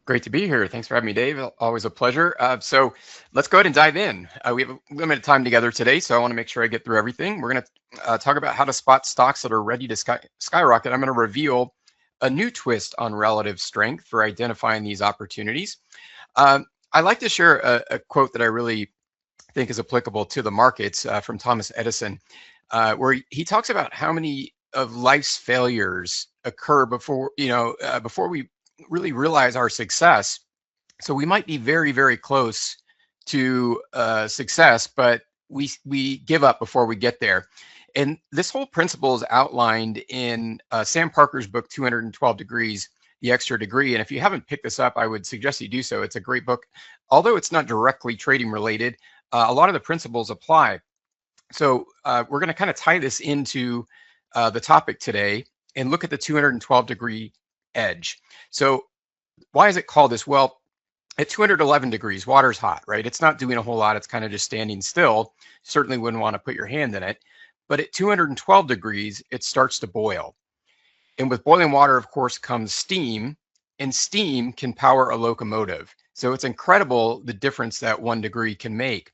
Great to be here. Thanks for having me, Dave. Always a pleasure. So let's go ahead and dive in. We have a limited time together today, so I want to make sure I get through everything. We're going to talk about how to spot stocks that are ready to skyrocket. I'm going to reveal a new twist on relative strength for identifying these opportunities. I like to share a quote that I really think is applicable to the markets from Thomas Edison, where he talks about how many of life's failures occur before we really realize our success. So we might be very, very close to success, but we give up before we get there. And this whole principle is outlined in Sam Parker's book, 212 Degrees, The Extra Degree. And if you haven't picked this up, I would suggest you do so. It's a great book. Although it's not directly trading related, a lot of the principles apply. So we're going to kind of tie this into the topic today and look at the 212 degree edge. So why is it called this? Well, at 211 degrees, water's hot, right? It's not doing a whole lot. It's kind of just standing still. Certainly wouldn't want to put your hand in it. But at 212 degrees, it starts to boil. And with boiling water, of course, comes steam, and steam can power a locomotive. So it's incredible the difference that 1 degree can make.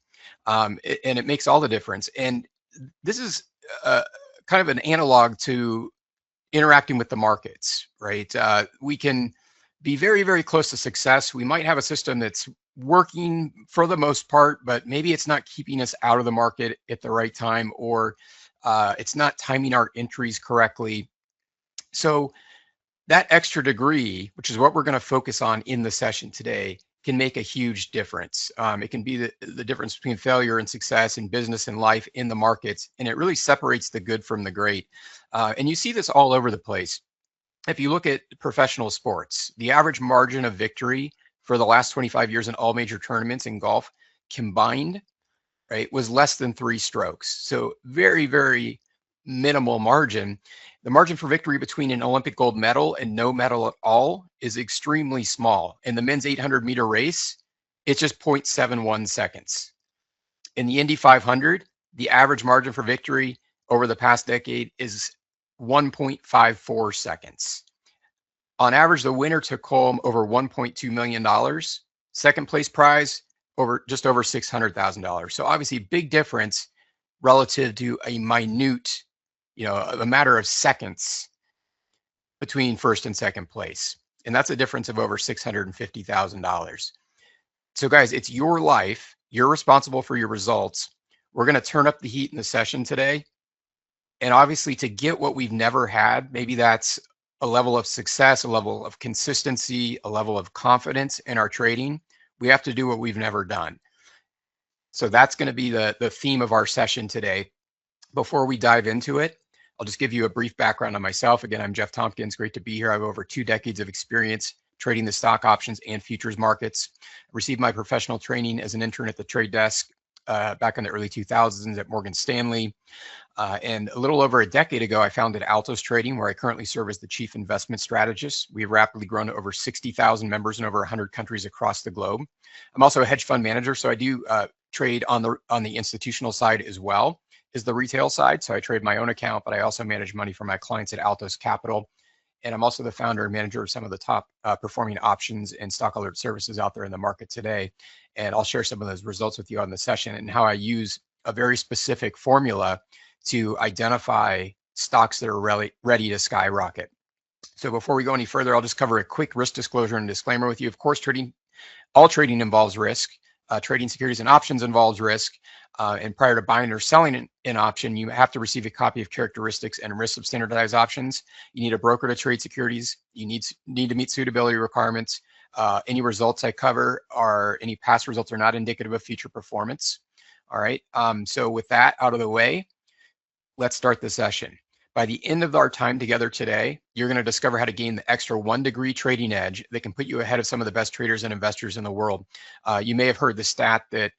And it makes all the difference. And this is kind of an analog to interacting with the markets, right? We can be very, very close to success. We might have a system that's working for the most part, but maybe it's not keeping us out of the market at the right time, or it's not timing our entries correctly. So that extra degree, which is what we're going to focus on in the session today, can make a huge difference. It can be the difference between failure and success in business and life in the markets, and it really separates the good from the great. And you see this all over the place. If you look at professional sports, the average margin of victory for the last 25 years in all major tournaments in golf combined, right, was less than 3 strokes. So very, very minimal margin. The margin for victory between an Olympic gold medal and no medal at all is extremely small. In the men's 800-meter race, it's just 0.71 seconds. In the Indy 500, the average margin for victory over the past decade is 1.54 seconds. On average, the winner took home over $1.2 million. Second place prize, just over $600,000. So obviously big difference relative to a minute, a matter of seconds between first and second place. And that's a difference of over $650,000. So guys, it's your life. You're responsible for your results. We're going to turn up the heat in the session today. And obviously to get what we've never had, maybe that's a level of success, a level of consistency, a level of confidence in our trading. We have to do what we've never done. So that's going to be the theme of our session today. Before we dive into it, I'll just give you a brief background on myself. Again, I'm Jeff Tompkins. Great to be here. I have over 2 decades of experience trading the stock options and futures markets. I received my professional training as an intern at the trade desk back in the early 2000s at Morgan Stanley. And a little over a decade ago, I founded Altos Trading, where I currently serve as the chief investment strategist. We've rapidly grown to over 60,000 members in over 100 countries across the globe. I'm also a hedge fund manager, so I do trade on the institutional side as well as the retail side. So I trade my own account, but I also manage money for my clients at Altos Capital. And I'm also the founder and manager of some of the top performing options and stock alert services out there in the market today. And I'll share some of those results with you on the session and how I use a very specific formula to identify stocks that are ready to skyrocket. So before we go any further, I'll just cover a quick risk disclosure and disclaimer with you. Of course, all trading involves risk. Trading securities and options involves risk. And prior to buying or selling an option, you have to receive a copy of characteristics and risks of standardized options. You need a broker to trade securities. You need to meet suitability requirements. Any results I cover any past results are not indicative of future performance. All right. So with that out of the way, let's start the session. By the end of our time together today, you're going to discover how to gain the extra 1 degree trading edge that can put you ahead of some of the best traders and investors in the world. You may have heard the stat that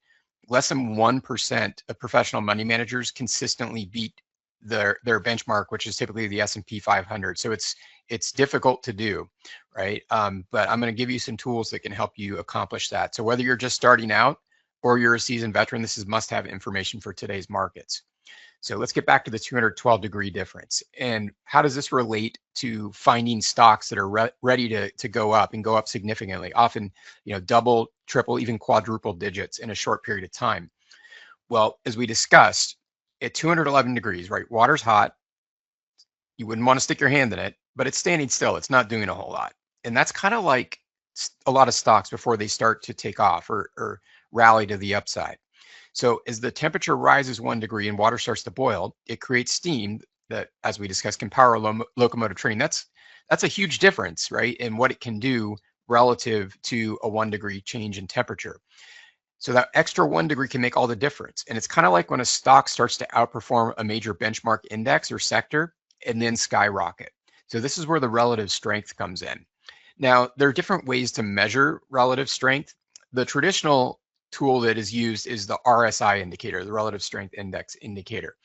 less than 1% of professional money managers consistently beat their benchmark, which is typically the S&P 500. So it's difficult to do, right? But I'm going to give you some tools that can help you accomplish that. So whether you're just starting out or you're a seasoned veteran, this is must-have information for today's markets. So let's get back to the 212-degree difference. And how does this relate to finding stocks that are ready to go up and go up significantly, often, double, triple, even quadruple digits in a short period of time? Well, as we discussed, at 211 degrees, right, water's hot. You wouldn't want to stick your hand in it, but it's standing still. It's not doing a whole lot. And that's kind of like a lot of stocks before they start to take off or rally to the upside. So as the temperature rises 1 degree and water starts to boil, it creates steam that, as we discussed, can power locomotive train. That's a huge difference, right, in what it can do relative to a 1 degree change in temperature. So that extra 1 degree can make all the difference. And it's kind of like when a stock starts to outperform a major benchmark index or sector and then skyrocket. So this is where the relative strength comes in. Now, there are different ways to measure relative strength. The traditional tool that is used is the RSI indicator, the relative strength index indicator.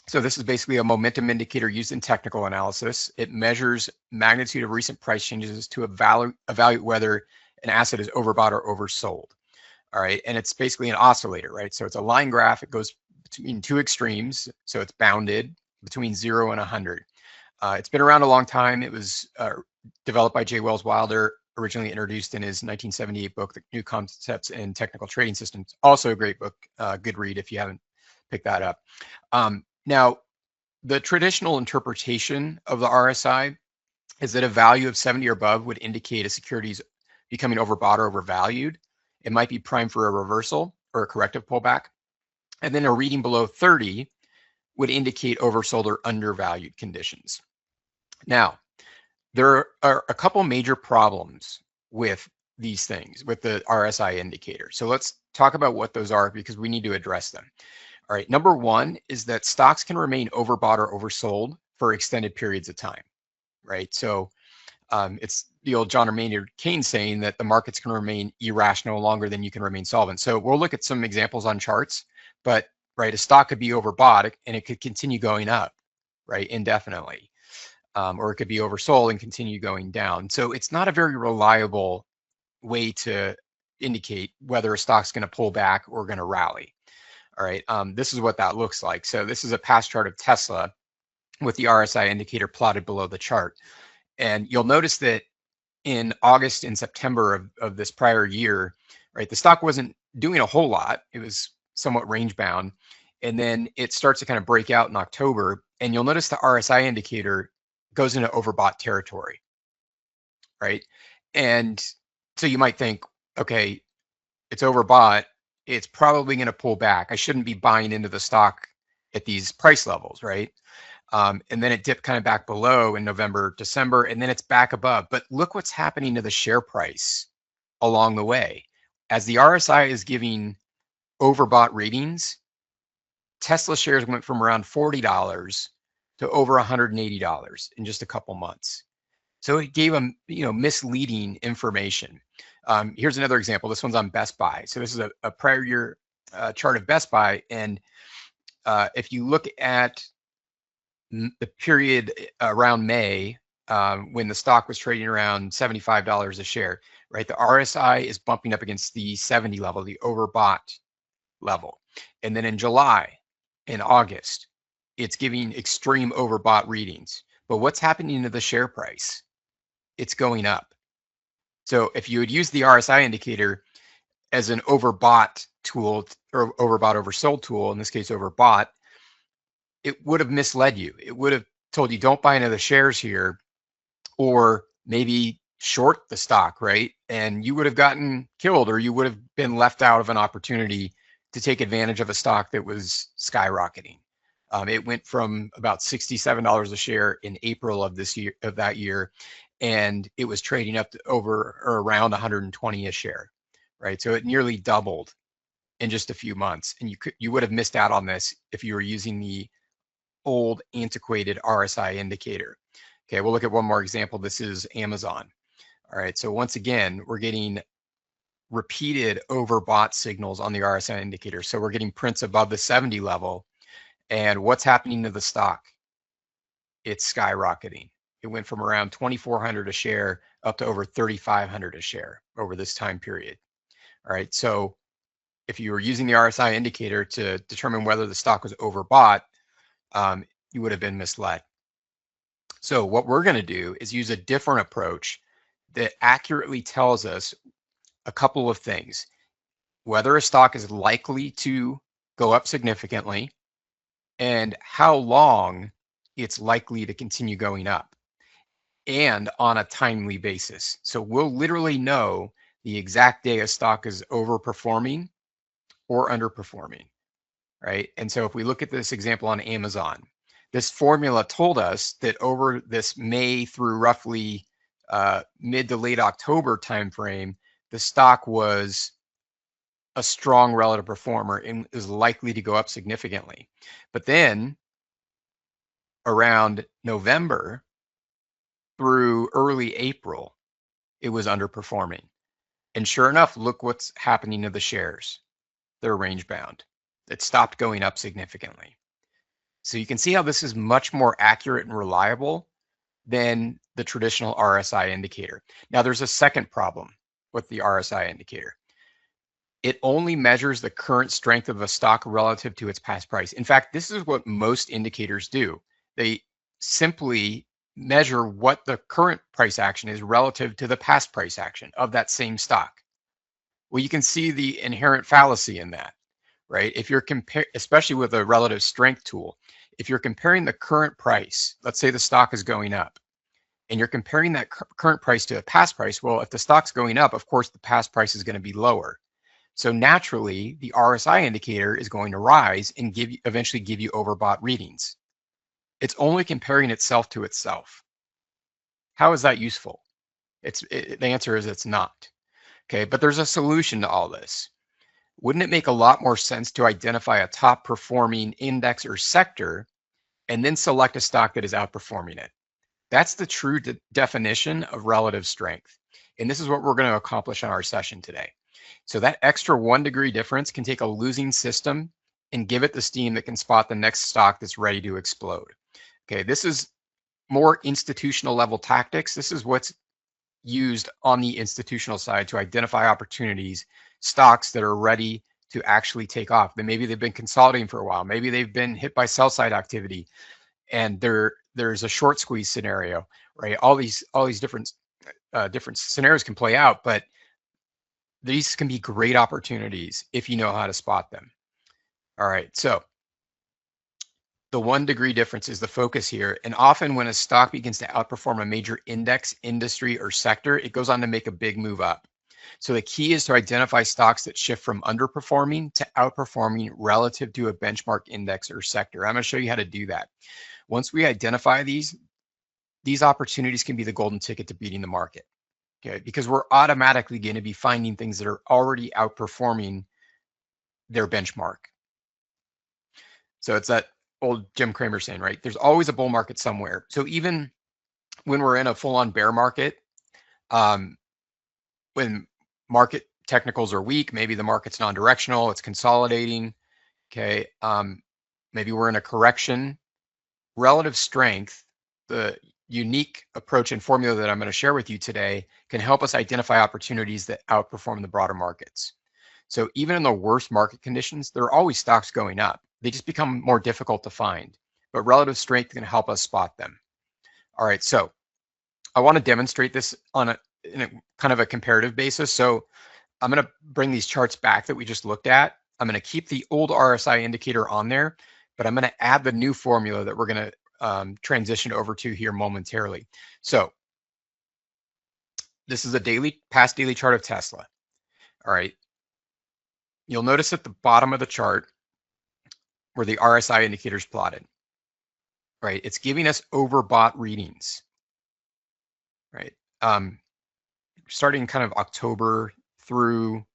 So this is basically a momentum indicator used in technical analysis. It measures magnitude of recent price changes to evaluate whether an asset is overbought or oversold. All right, and it's basically an oscillator, right? So it's a line graph. It goes between two extremes, so it's bounded between 0 and 100. It's been around a long time. It was developed by J. Wells Wilder, originally introduced in his 1978 book, The New Concepts in Technical Trading Systems. Also a great book, good read if you haven't picked that up. Now, the traditional interpretation of the RSI is that a value of 70 or above would indicate a security's becoming overbought or overvalued. It might be primed for a reversal or a corrective pullback. And then a reading below 30 would indicate oversold or undervalued conditions. Now, there are a couple major problems with these things, with the RSI indicator. So let's talk about what those are because we need to address them. All right, number one is that stocks can remain overbought or oversold for extended periods of time, right? So it's the old John Maynard Keynes saying that the markets can remain irrational longer than you can remain solvent. So we'll look at some examples on charts, but right, a stock could be overbought and it could continue going up, right, indefinitely, or it could be oversold and continue going down. So it's not a very reliable way to indicate whether a stock's going to pull back or going to rally. All right, this is what that looks like. So this is a past chart of Tesla with the RSI indicator plotted below the chart. And you'll notice that in August and September of this prior year, right, the stock wasn't doing a whole lot. It was somewhat range bound. And then it starts to kind of break out in October. And you'll notice the RSI indicator goes into overbought territory, right? And so you might think, okay, it's overbought. It's probably going to pull back. I shouldn't be buying into the stock at these price levels, right? And then it dipped kind of back below in November, December, and then it's back above. But look what's happening to the share price along the way. As the RSI is giving overbought readings, Tesla shares went from around $40 to over $180 in just a couple months. So it gave them, misleading information. Here's another example. This one's on Best Buy. So this is a prior year chart of Best Buy. And if you look at the period around May, when the stock was trading around $75 a share, right? The RSI is bumping up against the 70 level, the overbought level. And then in July and August, it's giving extreme overbought readings. But what's happening to the share price? It's going up. So if you would use the RSI indicator as an overbought tool or overbought oversold tool, in this case overbought, it would have misled you. It would have told you don't buy into the shares here, or maybe short the stock, right? And you would have gotten killed, or you would have been left out of an opportunity to take advantage of a stock that was skyrocketing. It went from about $67 a share in April of that year, and it was trading up to over or around 120 a share, right? So it nearly doubled in just a few months, and you would have missed out on this if you were using the old antiquated RSI indicator. Okay, we'll look at one more example. This is Amazon. All right, so once again, we're getting repeated overbought signals on the RSI indicator. So we're getting prints above the 70 level. And what's happening to the stock? It's skyrocketing. It went from around 2,400 a share up to over 3,500 a share over this time period. All right, so if you were using the RSI indicator to determine whether the stock was overbought, you would have been misled. So what we're going to do is use a different approach that accurately tells us a couple of things: whether a stock is likely to go up significantly and how long it's likely to continue going up, and on a timely basis. So we'll literally know the exact day a stock is overperforming or underperforming, right? And so if we look at this example on Amazon, this formula told us that over this May through roughly mid to late October timeframe, the stock was a strong relative performer and is likely to go up significantly. But then around November through early April, it was underperforming. And sure enough, look what's happening to the shares. They're range bound. It stopped going up significantly. So you can see how this is much more accurate and reliable than the traditional RSI indicator. Now, there's a second problem with the RSI indicator. It only measures the current strength of a stock relative to its past price. In fact, this is what most indicators do. They simply measure what the current price action is relative to the past price action of that same stock. Well, you can see the inherent fallacy in that, right? If you're especially with a relative strength tool, if you're comparing the current price, let's say the stock is going up, and you're comparing that current price to a past price, well, if the stock's going up, of course, the past price is going to be lower. So naturally, the RSI indicator is going to rise and eventually give you overbought readings. It's only comparing itself to itself. How is that useful? The answer is it's not. Okay, but there's a solution to all this. Wouldn't it make a lot more sense to identify a top performing index or sector and then select a stock that is outperforming it? That's the true definition of relative strength. And this is what we're going to accomplish on our session today. So that extra 1 degree difference can take a losing system and give it the steam that can spot the next stock that's ready to explode. Okay, this is more institutional level tactics. This is what's used on the institutional side to identify opportunities, stocks that are ready to actually take off. Then maybe they've been consolidating for a while. Maybe they've been hit by sell side activity, and there's a short squeeze scenario, right? All these different scenarios can play out, but these can be great opportunities if you know how to spot them. All right, so the 1 degree difference is the focus here. And often when a stock begins to outperform a major index, industry, or sector, it goes on to make a big move up. So the key is to identify stocks that shift from underperforming to outperforming relative to a benchmark index or sector. I'm going to show you how to do that. Once we identify these opportunities can be the golden ticket to beating the market. Okay, because we're automatically going to be finding things that are already outperforming their benchmark. So it's that old Jim Cramer saying, right? There's always a bull market somewhere. So even when we're in a full-on bear market, when market technicals are weak, maybe the market's non-directional, it's consolidating. Okay, maybe we're in a correction. Relative strength, the unique approach and formula that I'm going to share with you today, can help us identify opportunities that outperform the broader markets. So even in the worst market conditions, there are always stocks going up. They just become more difficult to find, but relative strength can help us spot them. All right, so I want to demonstrate this in a kind of a comparative basis. So I'm going to bring these charts back that we just looked at. I'm going to keep the old RSI indicator on there, but I'm going to add the new formula that we're going to transition over to here momentarily. So this is a past daily chart of Tesla. All right. You'll notice at the bottom of the chart where the RSI indicator is plotted, right? It's giving us overbought readings, right? Starting kind of October through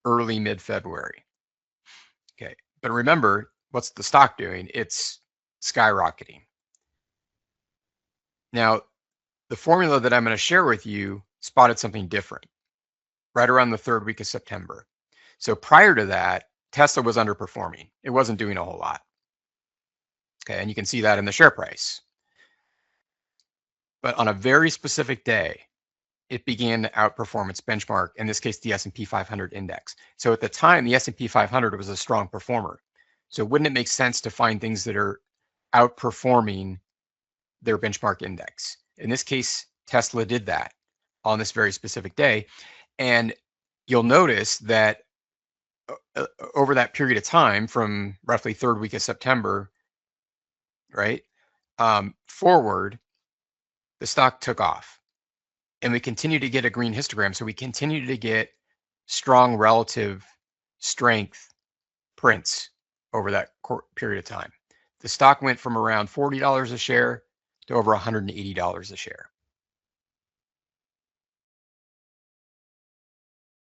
early mid-February. Okay, but remember, what's the stock doing? It's skyrocketing. Now, the formula that I'm going to share with you spotted something different right around the 3rd week of September. So prior to that, Tesla was underperforming. It wasn't doing a whole lot. Okay, and you can see that in the share price. But on a very specific day, it began to outperform its benchmark, in this case, the S&P 500 index. So at the time, the S&P 500 was a strong performer. So wouldn't it make sense to find things that are outperforming their benchmark index? In this case, Tesla did that on this very specific day. And you'll notice that over that period of time, from roughly third week of September, right, forward, the stock took off. And we continue to get a green histogram. So we continue to get strong relative strength prints over that period of time. The stock went from around $40 a share to over $180 a share.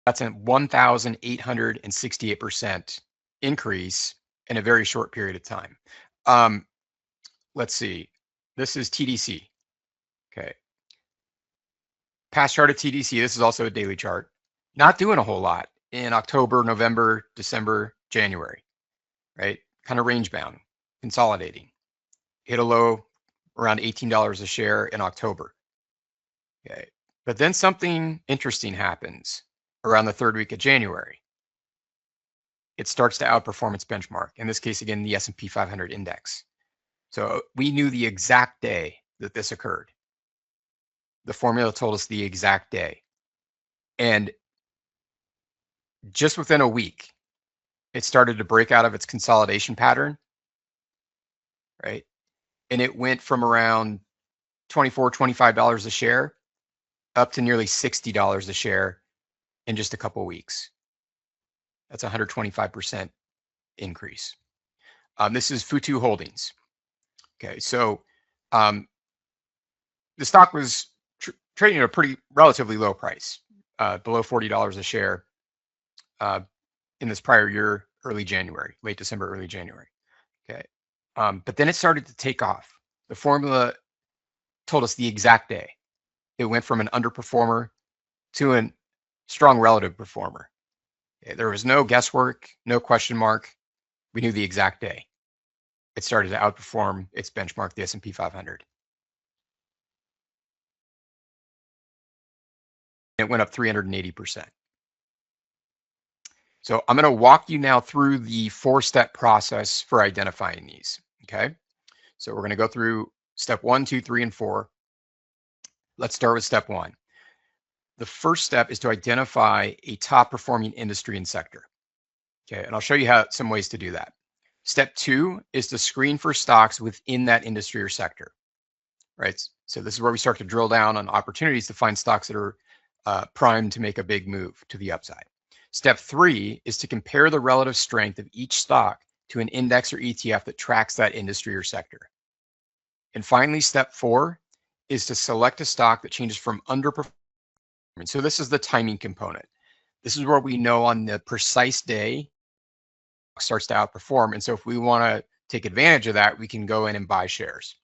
That's a 1,868% increase in a very short period of time. Let's see. This is TDC. Okay. Past chart of TDC. This is also a daily chart. Not doing a whole lot in October, November, December, January, right? Kind of range bound, consolidating. Hit a low around $18 a share in October. Okay. But then something interesting happens around the third week of January. It starts to outperform its benchmark. In this case, again, the S&P 500 index. So we knew the exact day that this occurred. The formula told us the exact day. And just within a week, it started to break out of its consolidation pattern, right? And it went from around $24, $25 a share up to nearly $60 a share in just a couple of weeks. That's a 125% increase. This is Futu Holdings. Okay, so the stock was trading at a pretty relatively low price, below $40 a share in this prior year, early January, late December, early January. Okay, but then it started to take off. The formula told us the exact day. It went from an underperformer to a strong relative performer. Okay, there was no guesswork, no question mark. We knew the exact day. It started to outperform its benchmark, the S&P 500. It went up 380%. So I'm going to walk you now through the 4-step process for identifying these. Okay. So we're going to go through step 1, 2, 3, and 4. Let's start with step 1. The first step is to identify a top performing industry and sector. Okay. And I'll show you some ways to do that. Step 2 is to screen for stocks within that industry or sector, right? So this is where we start to drill down on opportunities to find stocks that are primed to make a big move to the upside. Step 3 is to compare the relative strength of each stock to an index or ETF that tracks that industry or sector. And finally, step 4 is to select a stock that changes from underperforming. So this is the timing component. This is where we know on the precise day starts to outperform. And so if we want to take advantage of that, we can go in and buy shares.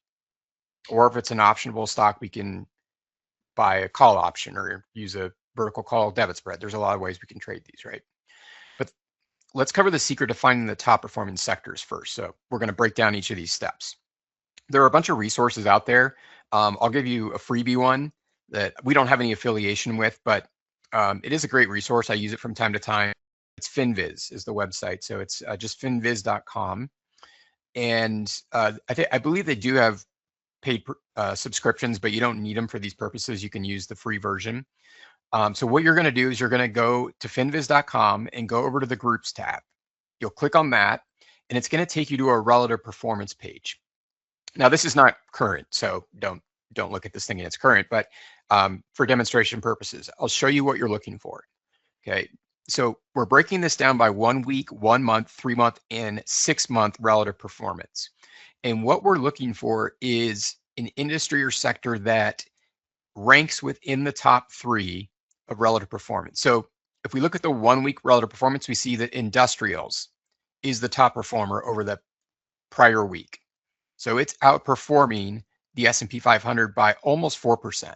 Or if it's an optionable stock, we can buy a call option or use a vertical call debit spread. There's a lot of ways we can trade these, right? But let's cover the secret to finding the top performing sectors first. So we're going to break down each of these steps. There are a bunch of resources out there. I'll give you a freebie one that we don't have any affiliation with, but it is a great resource. I use it from time to time. It's FinViz is the website. So it's just finviz.com. And I believe they do have paid subscriptions, but you don't need them for these purposes. You can use the free version. So what you're going to do is you're going to go to finviz.com and go over to the groups tab. You'll click on that, and it's going to take you to a relative performance page. Now, this is not current, so don't look at this thing in its current, but for demonstration purposes, I'll show you what you're looking for. Okay, so we're breaking this down by 1 week, 1 month, 3 month, and 6 month relative performance. And what we're looking for is an industry or sector that ranks within the top 3 of relative performance. So if we look at the 1 week relative performance, we see that industrials is the top performer over the prior week. So it's outperforming the S&P 500 by almost 4%.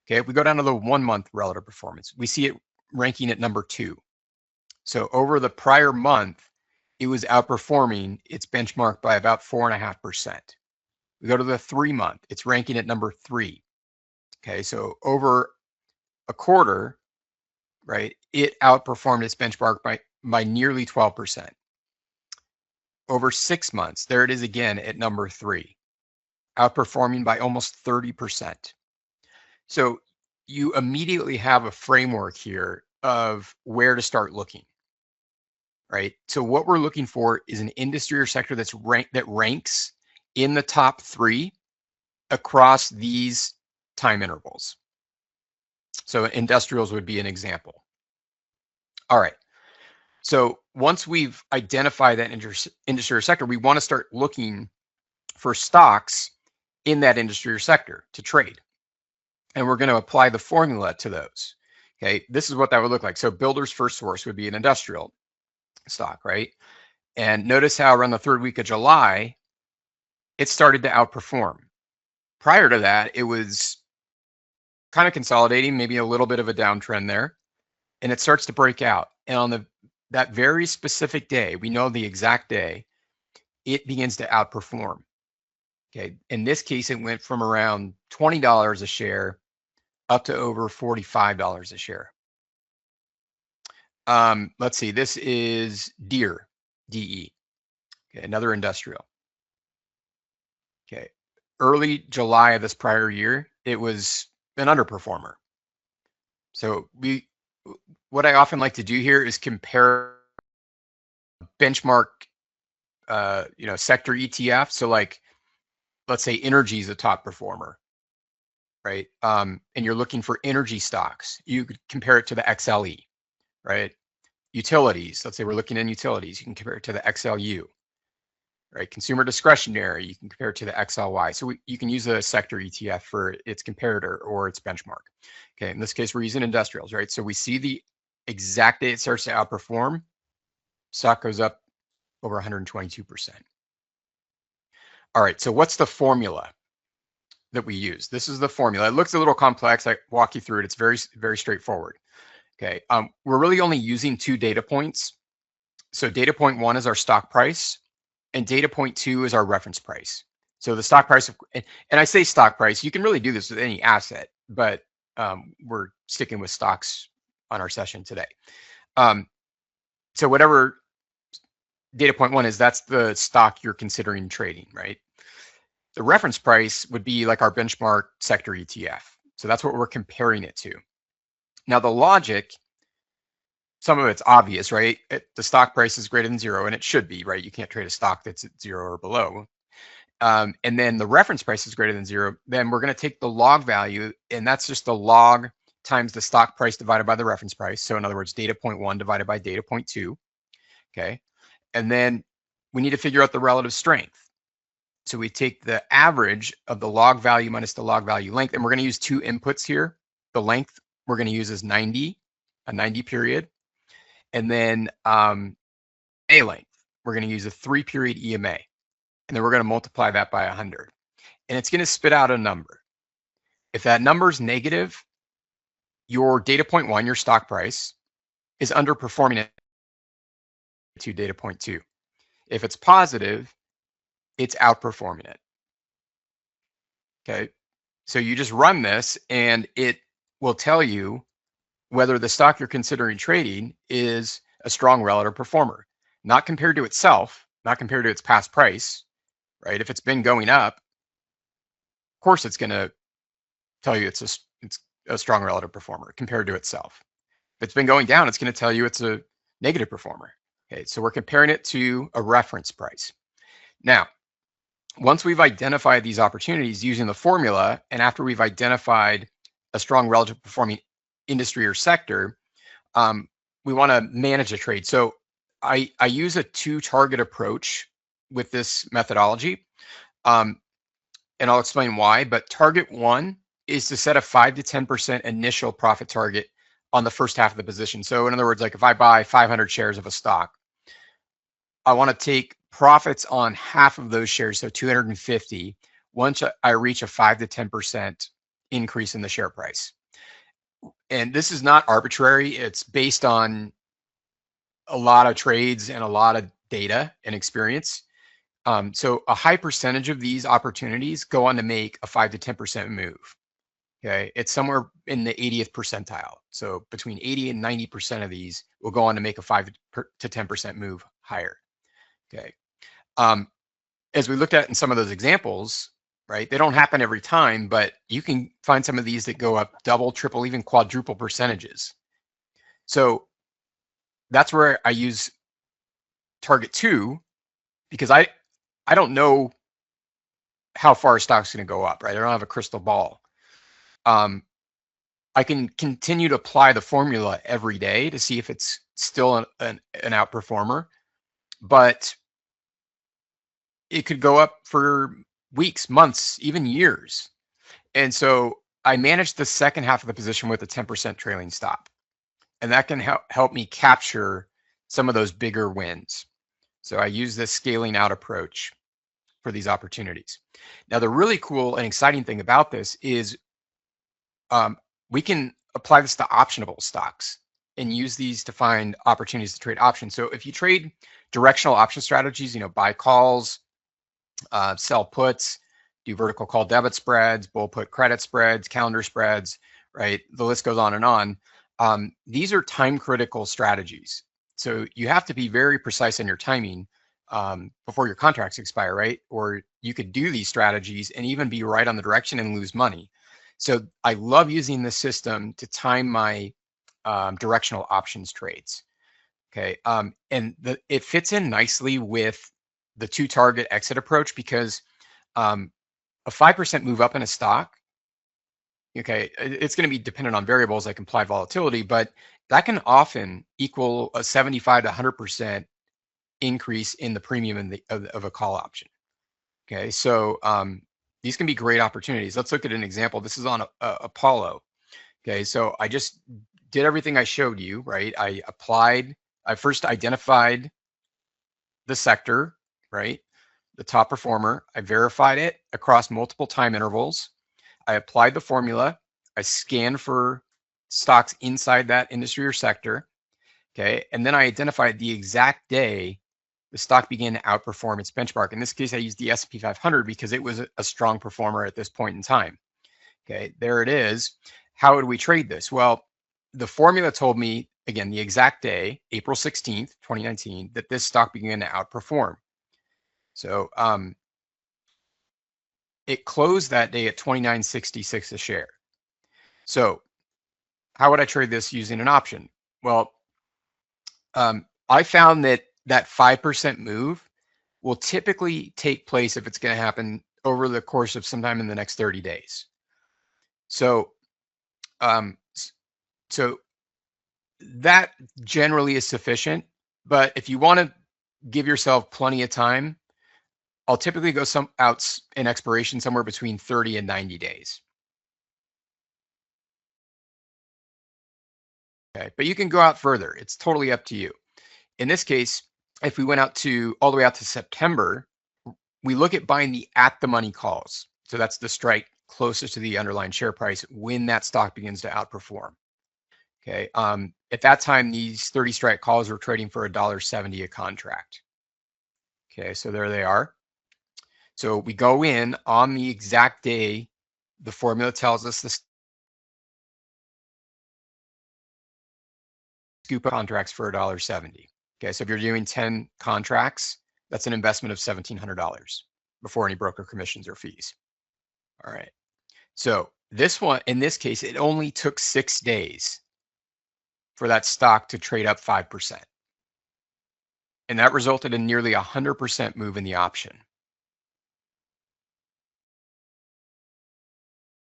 Okay, if we go down to the 1 month relative performance, we see it ranking at number 2. So over the prior month, it was outperforming its benchmark by about 4.5%. We go to the 3 month, it's ranking at number 3. Okay, so over a quarter, right, it outperformed its benchmark by nearly 12%. Over 6 months, there it is again at number 3, outperforming by almost 30%. So you immediately have a framework here of where to start looking, right? So what we're looking for is an industry or sector that ranks in the top 3 across these time intervals. So industrials would be an example. All right. So once we've identified that industry or sector, we want to start looking for stocks in that industry or sector to trade. And we're going to apply the formula to those. Okay, this is what that would look like. So Builder's First Source would be an industrial stock, right? And notice how around the 3rd week of July, it started to outperform. Prior to that, it was kind of consolidating, maybe a little bit of a downtrend there, and it starts to break out. And on that very specific day, we know the exact day, it begins to outperform. Okay, in this case, it went from around $20 a share up to over $45 a share. Let's see, this is Deere, DE, okay, another industrial. Okay, early July of this prior year, it was an underperformer. So what I often like to do here is compare benchmark, sector ETF. So like, let's say energy is a top performer, right? And you're looking for energy stocks. You could compare it to the XLE, right? Utilities, let's say we're looking in utilities, you can compare it to the XLU, right? Consumer discretionary, you can compare it to the XLY. So you can use a sector ETF for its comparator or its benchmark. Okay, in this case, we're using industrials, right? So we see the exact day it starts to outperform, stock goes up over 122%. All right, so what's the formula that we use? This is the formula. It looks a little complex. I walk you through it. It's very, very straightforward. Okay, we're really only using 2 data points. So data point 1 is our stock price, and data point 2 is our reference price. So the stock price, and I say stock price, you can really do this with any asset, but we're sticking with stocks on our session today. So whatever data point 1 is, that's the stock you're considering trading, right? The reference price would be like our benchmark sector ETF. So that's what we're comparing it to. Now the logic, some of it's obvious, right? The stock price is greater than 0, and it should be, right? You can't trade a stock that's at 0 or below. And then the reference price is greater than 0. Then we're going to take the log value, and that's just the log times the stock price divided by the reference price. So in other words, data point 1 divided by data point 2. Okay. And then we need to figure out the relative strength. So we take the average of the log value minus the log value length, and we're going to use 2 inputs here. The length we're going to use is 90, a 90 period. And then A length, we're going to use a 3-period EMA. And then we're going to multiply that by 100. And it's going to spit out a number. If that number is negative, your data point 1, your stock price, is underperforming it to data point 2. If it's positive, it's outperforming it. Okay, so you just run this and it will tell you whether the stock you're considering trading is a strong relative performer, not compared to itself, not compared to its past price, right? If it's been going up, of course it's going to tell you it's a strong relative performer compared to itself. If it's been going down, it's going to tell you it's a negative performer. Okay, so we're comparing it to a reference price. Now, once we've identified these opportunities using the formula, and after we've identified a strong relative performing industry or sector, we want to manage a trade. So I use a 2-target approach with this methodology, and I'll explain why. But target 1 is to set a 5 to 10% initial profit target on the first half of the position. So in other words, like if I buy 500 shares of a stock, I want to take profits on half of those shares, so 250, once I reach a 5 to 10% increase in the share price. And this is not arbitrary. It's based on a lot of trades and a lot of data and experience. So a high percentage of these opportunities go on to make a 5 to 10% move. Okay, it's somewhere in the 80th percentile. So between 80 and 90% of these will go on to make a 5 to 10% move higher. Okay. Um, as we looked at in some of those examples, right, they don't happen every time, but you can find some of these that go up double, triple, even quadruple percentages. So that's where I use target 2, because I don't know how far a stock's going to go up, right? I don't have a crystal ball. I can continue to apply the formula every day to see if it's still an outperformer, but it could go up for weeks, months, even years. And so I manage the second half of the position with a 10% trailing stop. And that can help me capture some of those bigger wins. So I use this scaling out approach for these opportunities. Now, the really cool and exciting thing about this is we can apply this to optionable stocks and use these to find opportunities to trade options. So if you trade directional option strategies, buy calls, sell puts, do vertical call debit spreads, bull put credit spreads, calendar spreads, right? The list goes on and on. These are time critical strategies. So you have to be very precise in your timing before your contracts expire, right? Or you could do these strategies and even be right on the direction and lose money. So I love using this system to time my directional options trades. Okay, and it fits in nicely with the 2 target exit approach, because a 5% move up in a stock, okay, it's going to be dependent on variables like implied volatility, but that can often equal a 75 to 100% increase in the premium of a call option. Okay, so these can be great opportunities. Let's look at an example. This is on Apollo. Okay, so I just did everything I showed you, right? I first identified the sector, right? The top performer. I verified it across multiple time intervals. I applied the formula. I scanned for stocks inside that industry or sector. Okay, and then I identified the exact day the stock began to outperform its benchmark. In this case, I used the S&P 500 because it was a strong performer at this point in time. Okay, there it is. How would we trade this? Well, the formula told me, again, the exact day, April 16th, 2019, that this stock began to outperform. So it closed that day at 29.66 a share. So how would I trade this using an option? Well, I found that 5% move will typically take place if it's going to happen over the course of sometime in the next 30 days. So, so that generally is sufficient. But if you want to give yourself plenty of time, I'll typically go out in expiration somewhere between 30 and 90 days. Okay, but you can go out further. It's totally up to you. In this case, if we went out to all the way out to September, we look at buying the at the money calls. So that's the strike closest to the underlying share price when that stock begins to outperform. Okay. At that time, these 30 strike calls were trading for $1.70 a contract. Okay, so there they are. So we go in on the exact day the formula tells us the scoop contracts for $1.70. Okay, so if you're doing 10 contracts, that's an investment of $1,700 before any broker commissions or fees. All right. So this one, in this case, it only took 6 days for that stock to trade up 5%. And that resulted in nearly 100% move in the option.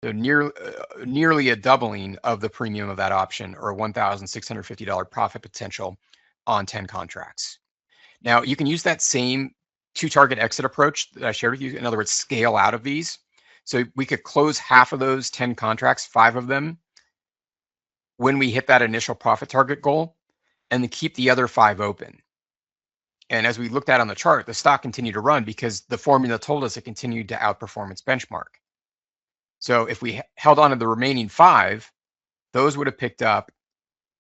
So nearly a doubling of the premium of that option, or a $1,650 profit potential on 10 contracts. Now, you can use that same 2 target exit approach that I shared with you. In other words, scale out of these. So we could close half of those 10 contracts, 5 of them, when we hit that initial profit target goal, and then keep the other 5 open. And as we looked at on the chart, the stock continued to run because the formula told us it continued to outperform its benchmark. So if we held on to the remaining 5, those would have picked up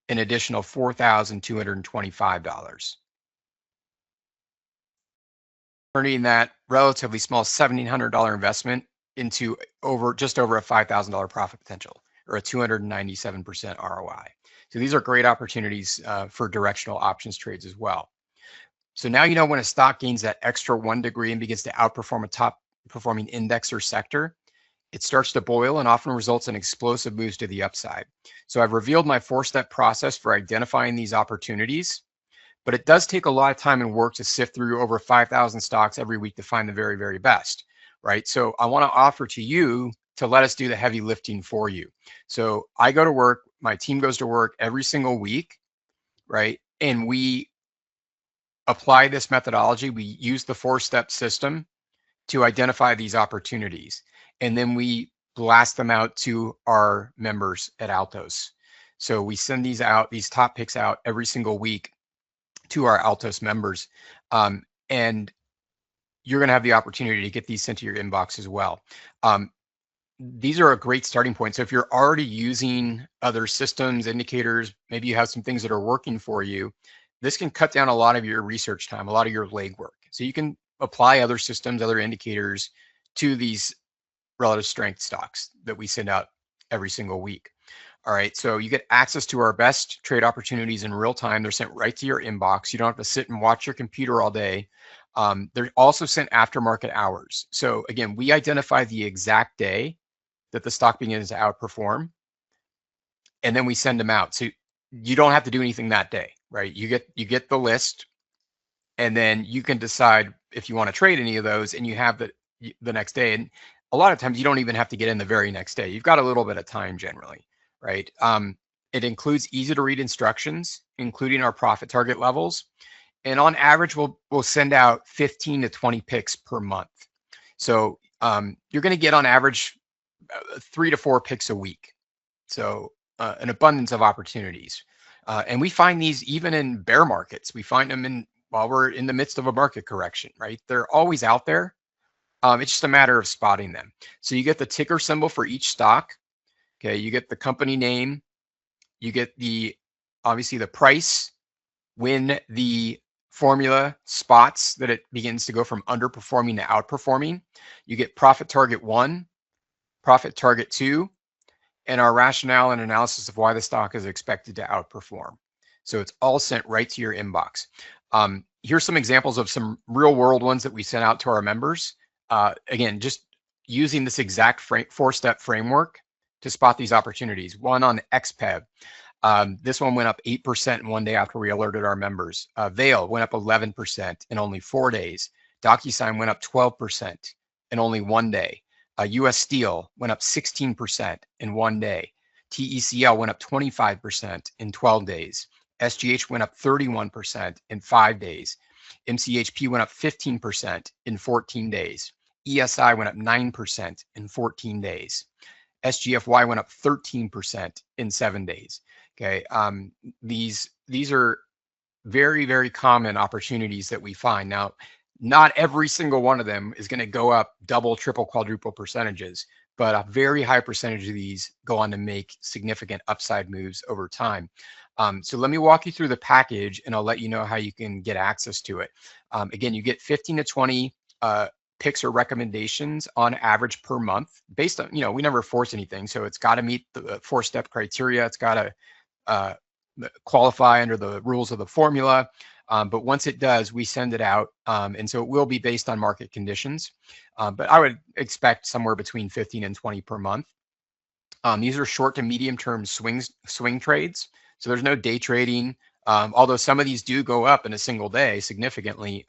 an additional $4,225. Turning that relatively small $1,700 investment into just over a $5,000 profit potential, or a 297% ROI. So these are great opportunities for directional options trades as well. So now you know when a stock gains that extra 1 degree and begins to outperform a top performing index or sector, it starts to boil and often results in explosive moves to the upside. So I've revealed my 4-step process for identifying these opportunities, but it does take a lot of time and work to sift through over 5,000 stocks every week to find the very, very best, right? So I want to offer to you to let us do the heavy lifting for you. So I go to work, my team goes to work every single week, right? And we apply this methodology. We use the 4-step system to identify these opportunities. And then we blast them out to our members at Altos. So we send these top picks out every single week to our Altos members. And you're going to have the opportunity to get these sent to your inbox as well. These are a great starting point. So if you're already using other systems, indicators, maybe you have some things that are working for you, this can cut down a lot of your research time, a lot of your legwork. So you can apply other systems, other indicators to these relative strength stocks that we send out every single week. All right, so you get access to our best trade opportunities in real time. They're sent right to your inbox. You don't have to sit and watch your computer all day. They're also sent after market hours. So again, we identify the exact day that the stock begins to outperform, and then we send them out. So you don't have to do anything that day, right? You get the list, and then you can decide if you want to trade any of those, and you have the next day. And a lot of times you don't even have to get in the very next day. You've got a little bit of time generally, right? It includes easy to read instructions, including our profit target levels. And on average, we'll send out 15 to 20 picks per month. So you're going to get on average 3 to 4 picks a week. So an abundance of opportunities. And we find these even in bear markets. We find them while we're in the midst of a market correction, right? They're always out there. It's just a matter of spotting them. So you get the ticker symbol for each stock. Okay, you get the company name. You get obviously the price when the formula spots that it begins to go from underperforming to outperforming. You get profit target 1, profit target 2, and our rationale and analysis of why the stock is expected to outperform. So it's all sent right to your inbox. Here's some examples of some real world ones that we sent out to our members. Again, just using this exact 4-step framework to spot these opportunities. One on XPEV. This one went up 8% in one day after we alerted our members. Vail went up 11% in only 4 days. DocuSign went up 12% in only 1 day. US Steel went up 16% in 1 day. TECL went up 25% in 12 days. SGH went up 31% in 5 days. MCHP went up 15% in 14 days. ESI went up 9% in 14 days. SGFY went up 13% in 7 days. Okay, these are very, very common opportunities that we find. Now, not every single one of them is going to go up double, triple, quadruple percentages, but a very high percentage of these go on to make significant upside moves over time. So let me walk you through the package, and I'll let you know how you can get access to it. Again, you get 15 to 20 picks or recommendations on average per month based on, we never force anything. So it's got to meet the 4-step criteria. It's got to qualify under the rules of the formula. But once it does, we send it out. And so it will be based on market conditions. But I would expect somewhere between 15 and 20 per month. These are short to medium term swing trades. So there's no day trading. Although some of these do go up in a single day significantly.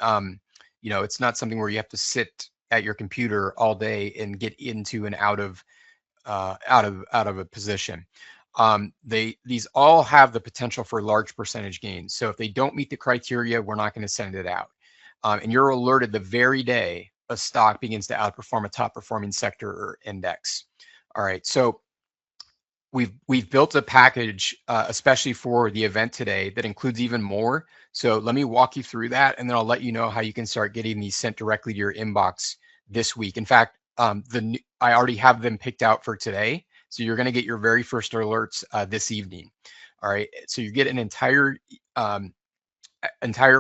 It's not something where you have to sit at your computer all day and get into and out of a position. These all have the potential for large percentage gains. So if they don't meet the criteria, we're not going to send it out. And you're alerted the very day a stock begins to outperform a top performing sector or index. All right, so we've built a package especially for the event today that includes even more. So let me walk you through that, and then I'll let you know how you can start getting these sent directly to your inbox this week. In fact, I already have them picked out for today. So you're going to get your very first alerts this evening. All right. So you get an entire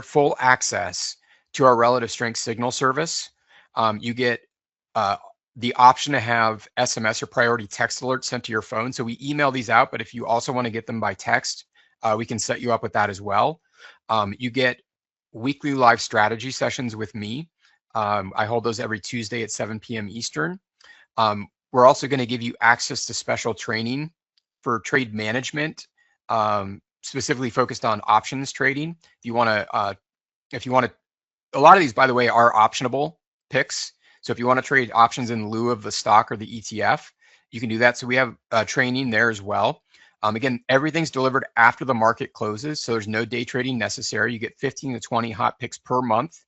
full access to our relative strength signal service. You get the option to have SMS or priority text alerts sent to your phone. So we email these out, but if you also want to get them by text, we can set you up with that as well. You get weekly live strategy sessions with me. I hold those every Tuesday at 7 p.m. Eastern. We're also going to give you access to special training for trade management, specifically focused on options trading. If you want to, a lot of these, by the way, are optionable picks. So if you want to trade options in lieu of the stock or the ETF, you can do that. So we have training there as well. Again, everything's delivered after the market closes, so there's no day trading necessary. You get 15 to 20 hot picks per month,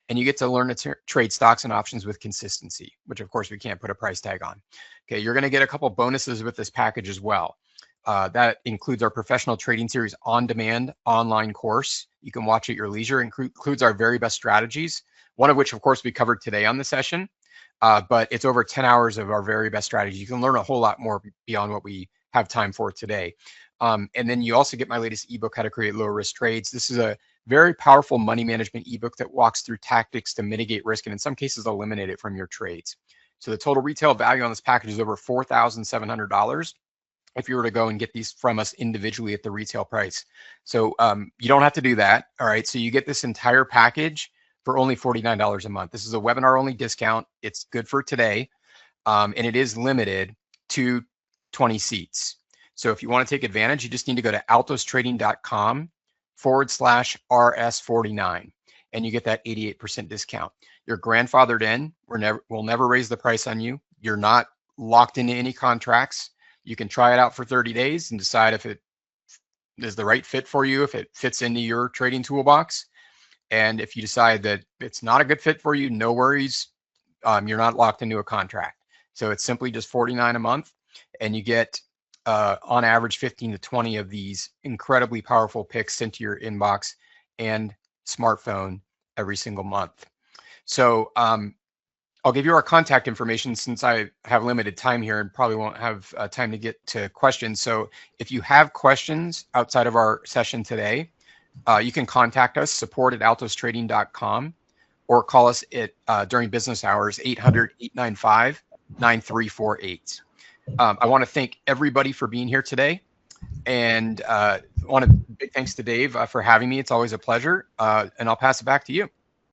and you get to learn to trade stocks and options with consistency, which of course we can't put a price tag on. Okay, you're going to get a couple bonuses with this package as well. That includes our professional trading series on-demand online course. You can watch at your leisure. Includes our very best strategies, one of which, of course, we covered today on the session. But it's over 10 hours of our very best strategies. You can learn a whole lot more beyond what we have time for today. And then you also get my latest ebook, How to Create Low Risk Trades. This is a very powerful money management ebook that walks through tactics to mitigate risk and in some cases eliminate it from your trades. So the total retail value on this package is over $4,700 if you were to go and get these from us individually at the retail price. So you don't have to do that. All right. So you get this entire package for only $49 a month. This is a webinar only discount. It's good for today. And it is limited to 20 seats. So if you want to take advantage, you just need to go to altostrading.com/RS49 and you get that 88% discount. You're grandfathered in. We'll never raise the price on you. You're not locked into any contracts. You can try it out for 30 days and decide if it is the right fit for you, if it fits into your trading toolbox. And if you decide that it's not a good fit for you, no worries. You're not locked into a contract. So it's simply just $49 a month, and you get on average 15 to 20 of these incredibly powerful picks sent to your inbox and smartphone every single month. So I'll give you our contact information since I have limited time here and probably won't have time to get to questions. So if you have questions outside of our session today, you can contact us, support@altostrading.com, or call us at during business hours, 800-895-9348. I want to thank everybody for being here today, and big thanks to Dave for having me. It's always a pleasure, and I'll pass it back to you.